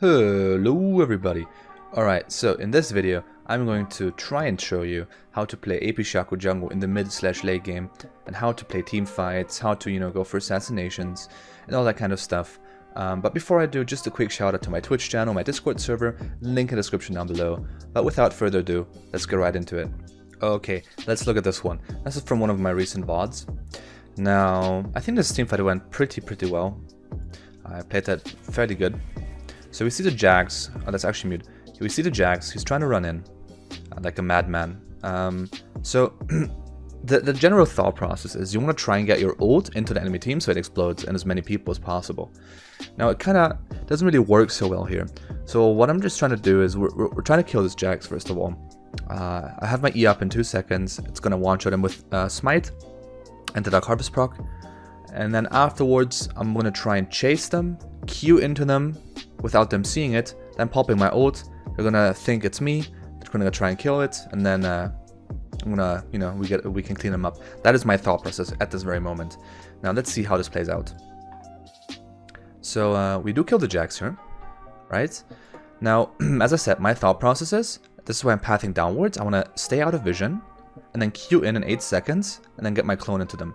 Hello everybody. Alright, so in this video I'm going to try and show you how to play AP Shaco jungle in the mid/late game and how to play team fights, how to go for assassinations and all that kind of stuff. But before I do, just a quick shout out to my Twitch channel, my Discord server, link in the description down below. But without further ado, let's get right into it. Okay, let's look at this one. This is from one of my recent VODs. Now, I think this team fight went pretty well. I played that fairly good. So we see the Jax. Oh, that's actually mute. We see the Jax. He's trying to run in like a madman. So the general thought process is you want to try and get your ult into the enemy team so it explodes in as many people as possible. Now it kind of doesn't really work so well here. So what I'm just trying to do is we're trying to kill this Jax first of all. I have my E up in 2 seconds. It's gonna one-shot him with Smite and the Dark Harvest proc. And then afterwards I'm gonna try and chase them, Q into them without them seeing it, then popping my ult. They're gonna think it's me. They're gonna try and kill it, and then I'm gonna, we can clean them up. That is my thought process at this very moment. Now let's see how this plays out. So we do kill the Jax here, right? Now, as I said, my thought process is this is why I'm pathing downwards. I want to stay out of vision, and then Q in 8 seconds, and then get my clone into them.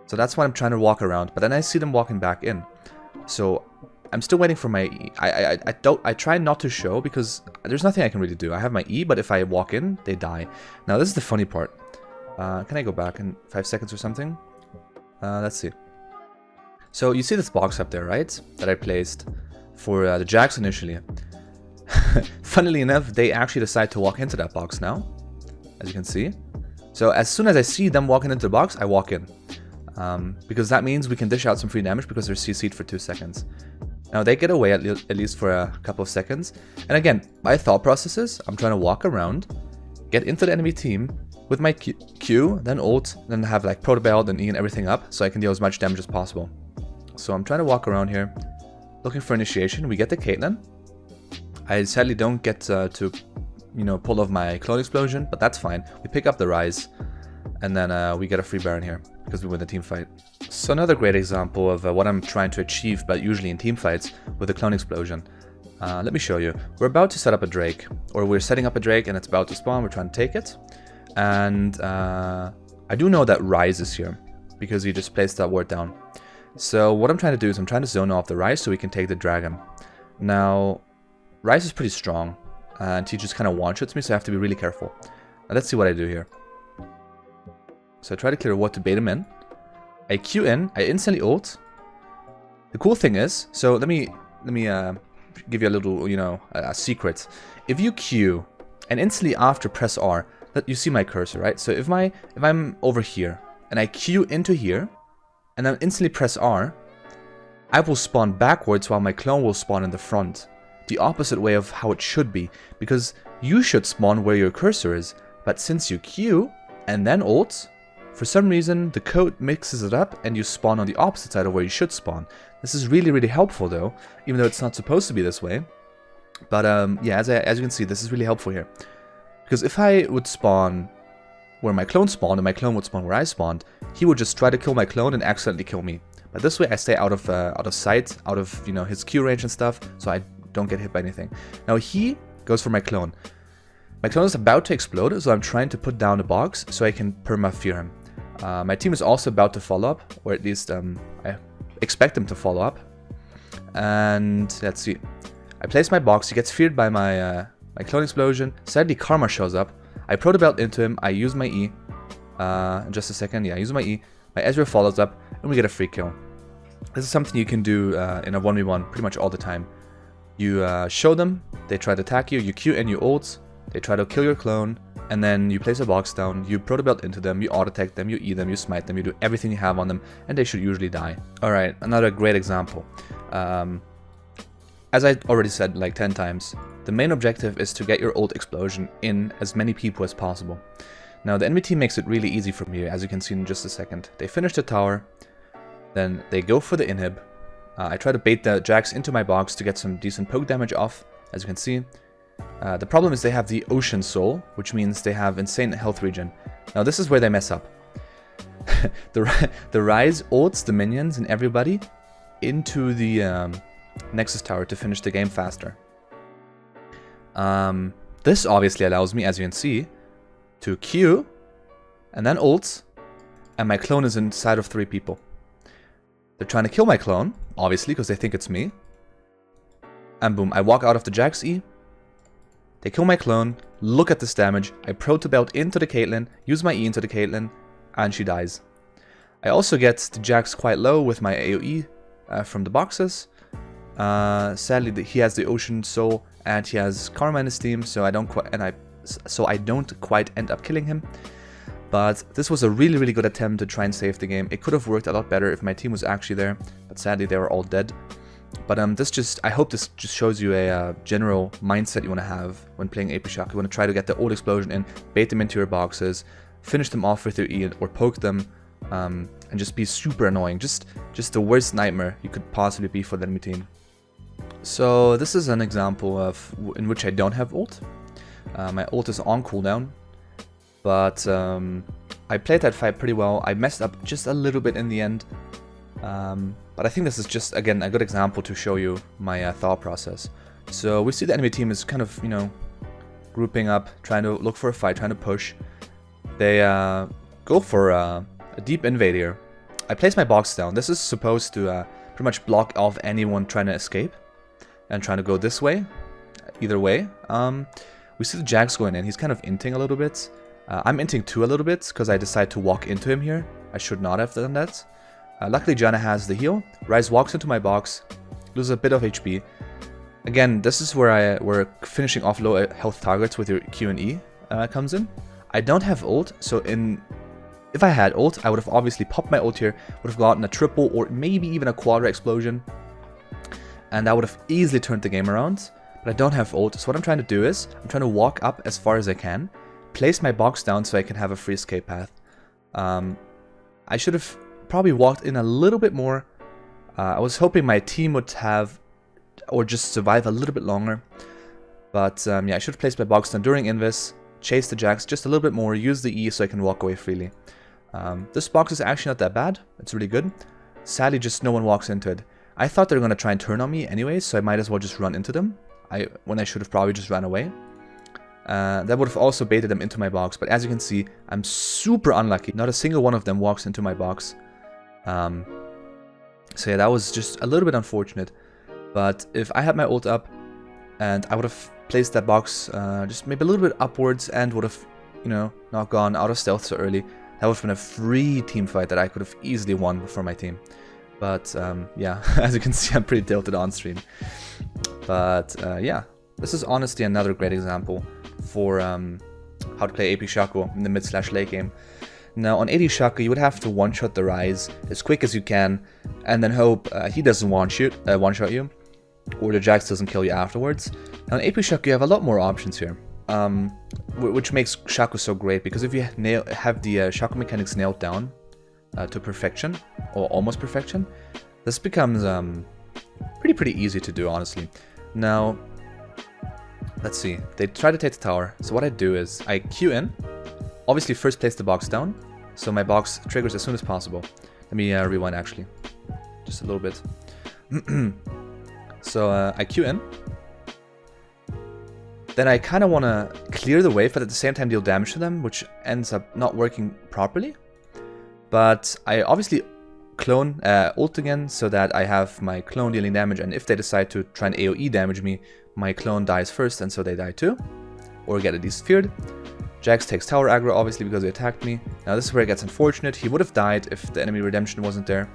So that's why I'm trying to walk around. But then I see them walking back in. So I'm still waiting for my E. I try not to show because there's nothing I can really do. I have my E, but if I walk in, they die. Now this is the funny part. Can I go back in 5 seconds or something? Let's see. So you see this box up there, right? That I placed for the Jax initially. Funnily enough, they actually decide to walk into that box now, as you can see. So as soon as I see them walking into the box, I walk in. Because that means we can dish out some free damage because they're CC'd for 2 seconds. Now they get away at least for a couple of seconds. And again, my thought process is I'm trying to walk around, get into the enemy team with my Q, then ult, then have like Protobelt and E and everything up so I can deal as much damage as possible. So I'm trying to walk around here, looking for initiation. We get the Caitlyn. I sadly don't get to pull off my clone explosion, but that's fine. We pick up the Rise, and then we get a free Baron here because we win the team fight. So another great example of what I'm trying to achieve, but usually in team fights, with the clone explosion. Let me show you. We're about to set up a Drake, or we're setting up a Drake and it's about to spawn. We're trying to take it. And I do know that Rise is here because he just placed that ward down. So what I'm trying to do is I'm trying to zone off the Rise so we can take the dragon. Now, Rise is pretty strong and he just kind of one-shots me, so I have to be really careful. Now let's see what I do here. So I try to clear a ward to bait him in. I Q in, I instantly ult. The cool thing is, so let me give you a little, a secret. If you Q and instantly after press R, you see my cursor, right? So if I'm over here and I Q into here and then instantly press R, I will spawn backwards while my clone will spawn in the front. The opposite way of how it should be, because you should spawn where your cursor is, but since you Q and then ult, for some reason, the code mixes it up and you spawn on the opposite side of where you should spawn. This is really helpful though, even though it's not supposed to be this way. But yeah, as you can see, this is really helpful here. Because if I would spawn where my clone spawned and my clone would spawn where I spawned, he would just try to kill my clone and accidentally kill me. But this way I stay out of sight, out of his Q range and stuff, so I don't get hit by anything. Now he goes for my clone. My clone is about to explode, so I'm trying to put down the box so I can perma-fear him. My team is also about to follow up, or at least I expect them to follow up. And let's see. I place my box, he gets feared by my clone explosion. Sadly, Karma shows up. I Protobelt into him, I use my E. In just a second, yeah, I use my E. My Ezreal follows up, and we get a free kill. This is something you can do in a 1v1 pretty much all the time. You show them, they try to attack you, you Q and you ult, they try to kill your clone, and then you place a box down, you Protobelt into them, you auto-attack them, you E them, you smite them, you do everything you have on them, and they should usually die. Alright, another great example. As I already said like 10 times, the main objective is to get your ult explosion in as many people as possible. Now the enemy team makes it really easy for me, as you can see in just a second. They finish the tower, then they go for the inhib. I try to bait the Jax into my box to get some decent poke damage off, as you can see. The problem is they have the Ocean Soul, which means they have insane health regen. Now this is where they mess up. the Rise ults the minions and everybody into the Nexus Tower to finish the game faster. This obviously allows me, as you can see, to Q and then ult, and my clone is inside of 3 people. They're trying to kill my clone, obviously, because they think it's me. And boom, I walk out of the Jax E. They kill my clone, look at this damage, I proto-belt into the Caitlyn, use my E into the Caitlyn, and she dies. I also get the Jax quite low with my AoE from the boxes. Sadly, he has the Ocean Soul and he has Karma in his team, so I don't quite end up killing him. But this was a really, really good attempt to try and save the game. It could have worked a lot better if my team was actually there, but sadly they were all dead. But I hope this just shows you a general mindset you want to have when playing AP Shaco. You want to try to get the ult explosion in, bait them into your boxes, finish them off with your E or poke them, and just be super annoying. Just the worst nightmare you could possibly be for the enemy team. So this is an example of in which I don't have ult. My ult is on cooldown, but I played that fight pretty well. I messed up just a little bit in the end, but I think this is just, again, a good example to show you my thought process. So we see the enemy team is kind of, you know, grouping up, trying to look for a fight, trying to push. They go for a deep invade here. I place my box down. This is supposed to pretty much block off anyone trying to escape and trying to go this way, either way. We see the Jax going in. He's kind of inting a little bit. I'm inting too a little bit because I decided to walk into him here. I should not have done that. Luckily, Janna has the heal. Ryze walks into my box, loses a bit of HP. Again, this is where finishing off low health targets with your Q and E comes in. I don't have ult, so if I had ult, I would have obviously popped my ult here, would have gotten a triple or maybe even a quadra explosion, and that would have easily turned the game around. But I don't have ult, so what I'm trying to do is, I'm trying to walk up as far as I can, place my box down so I can have a free escape path. I should have probably walked in a little bit more. I was hoping my team would have, or just survive a little bit longer. But yeah, I should have placed my box down during invis, chase the Jax just a little bit more, use the E so I can walk away freely. This box is actually not that bad, it's really good. Sadly, just no one walks into it. I thought they were going to try and turn on me anyways, so I might as well just run into them, when I should have probably just ran away. That would have also baited them into my box, but as you can see, I'm super unlucky. Not a single one of them walks into my box. So yeah, that was just a little bit unfortunate. But if I had my ult up, and I would have placed that box just maybe a little bit upwards and would have, you know, not gone out of stealth so early, that would have been a free team fight that I could have easily won for my team. But yeah, as you can see, I'm pretty tilted on stream. But yeah, this is honestly another great example for how to play AP Shaco in the mid/late game. Now on AD Shaco, you would have to one-shot the Ryze as quick as you can, and then hope he doesn't one-shot you, or the Jax doesn't kill you afterwards. Now on AP Shaco, you have a lot more options here, which makes Shaco so great, because if you have the Shaco mechanics nailed down to perfection, or almost perfection, this becomes pretty easy to do, honestly. Now, let's see, they try to take the tower, so what I do is I Q in, obviously first place the box down, so my box triggers as soon as possible. Let me rewind actually, just a little bit. So I Q in, then I kind of want to clear the wave, but at the same time deal damage to them, which ends up not working properly. But I obviously clone ult again, so that I have my clone dealing damage, and if they decide to try and AoE damage me, my clone dies first, and so they die too, or get at least feared. Jax takes tower aggro, obviously, because he attacked me. Now this is where it gets unfortunate. He would have died if the enemy redemption wasn't there.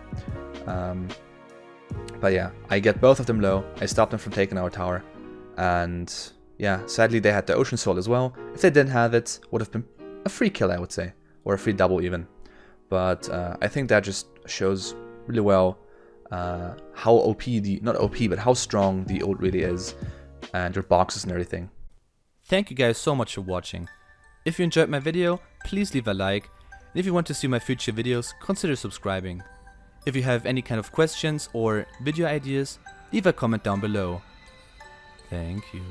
But yeah, I get both of them low. I stop them from taking our tower. And yeah, sadly they had the Ocean Soul as well. If they didn't have it, would have been a free kill, I would say. Or a free double even. But I think that just shows really well how OP not OP, but how strong the ult really is. And your boxes and everything. Thank you guys so much for watching. If you enjoyed my video, please leave a like, and if you want to see my future videos, consider subscribing. If you have any kind of questions or video ideas, leave a comment down below. Thank you.